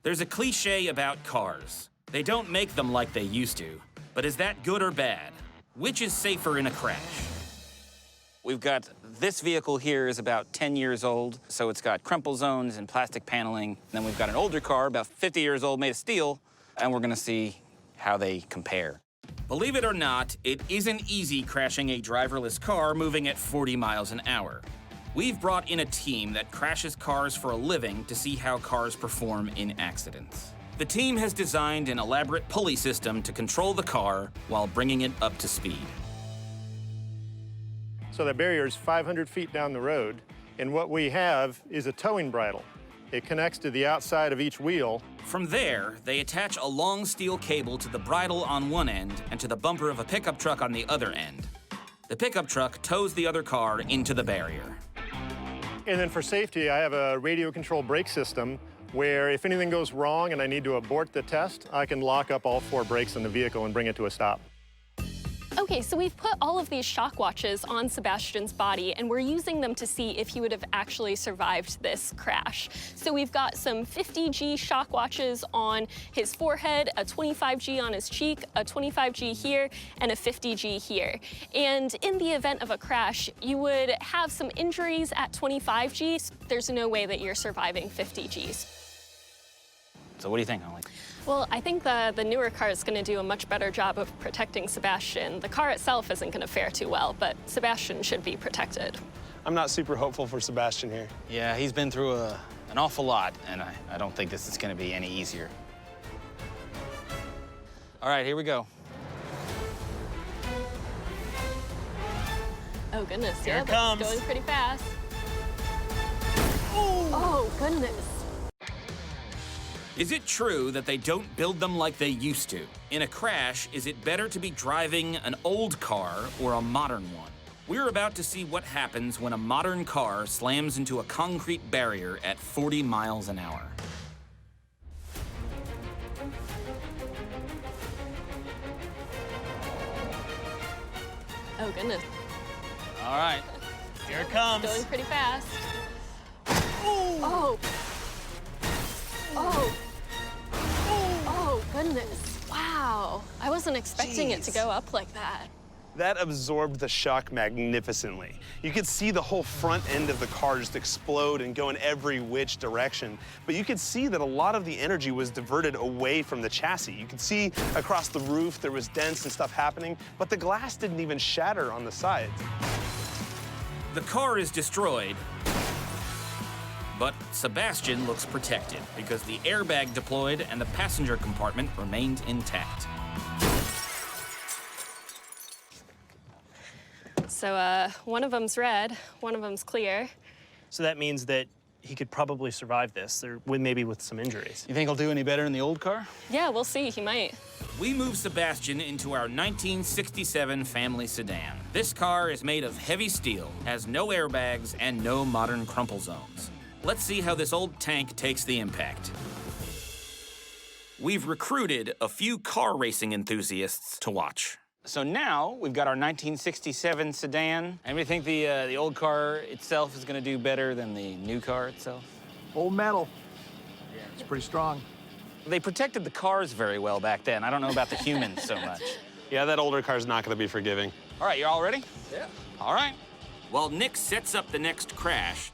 There's a cliche about cars. They don't make them like they used to. But is that good or bad? Which is safer in a crash? We've got this vehicle here is about 10 years old, so it's got crumple zones and plastic paneling. Then we've got an older car, about 50 years old, made of steel, and we're gonna see how they compare. Believe it or not, it isn't easy crashing a driverless car moving at 40 miles an hour. We've brought in a team that crashes cars for a living to see how cars perform in accidents. The team has designed an elaborate pulley system to control the car while bringing it up to speed. So the barrier is 500 feet down the road, and what we have is a towing bridle. It connects to the outside of each wheel. From there, they attach a long steel cable to the bridle on one end and to the bumper of a pickup truck on the other end. The pickup truck tows the other car into the barrier. And then for safety, I have a radio-controlled brake system where if anything goes wrong and I need to abort the test, I can lock up all 4 brakes in the vehicle and bring it to a stop. Okay, so we've put all of these shock watches on Sebastian's body, and we're using them to see if he would have actually survived this crash. So we've got some 50G shock watches on his forehead, a 25G on his cheek, a 25G here, and a 50G here. And in the event of a crash, you would have some injuries at 25Gs. There's no way that you're surviving 50Gs. So what do you think, Holly? Well, I think the newer car is going to do a much better job of protecting Sebastian. The car itself isn't going to fare too well, but Sebastian should be protected. I'm not super hopeful for Sebastian here. Yeah, he's been through an awful lot, and I don't think this is going to be any easier. All right, here we go. Oh, goodness. Here yeah, it comes. That's going pretty fast. Ooh. Oh, goodness. Is it true that they don't build them like they used to? In a crash, is it better to be driving an old car or a modern one? We're about to see what happens when a modern car slams into a concrete barrier at 40 miles an hour. Oh, goodness. All right. Here it comes. Going pretty fast. Ooh. Oh. Oh. Oh, goodness. Wow. I wasn't expecting it to go up like that. That absorbed the shock magnificently. You could see the whole front end of the car just explode and go in every which direction. But you could see that a lot of the energy was diverted away from the chassis. You could see across the roof there was dents and stuff happening, but the glass didn't even shatter on the sides. The car is destroyed, but Sebastian looks protected because the airbag deployed and the passenger compartment remained intact. So one of them's red, one of them's clear. So that means that he could probably survive this, or maybe with some injuries. You think he'll do any better in the old car? Yeah, we'll see. He might. We move Sebastian into our 1967 family sedan. This car is made of heavy steel, has no airbags, and no modern crumple zones. Let's see how this old tank takes the impact. We've recruited a few car racing enthusiasts to watch. So now we've got our 1967 sedan. And we think the old car itself is going to do better than the new car itself? Old metal. It's pretty strong. They protected the cars very well back then. I don't know about the humans so much. Yeah, that older car's not gonna be forgiving. All right, you all ready? Yeah. All right. While Nick sets up the next crash,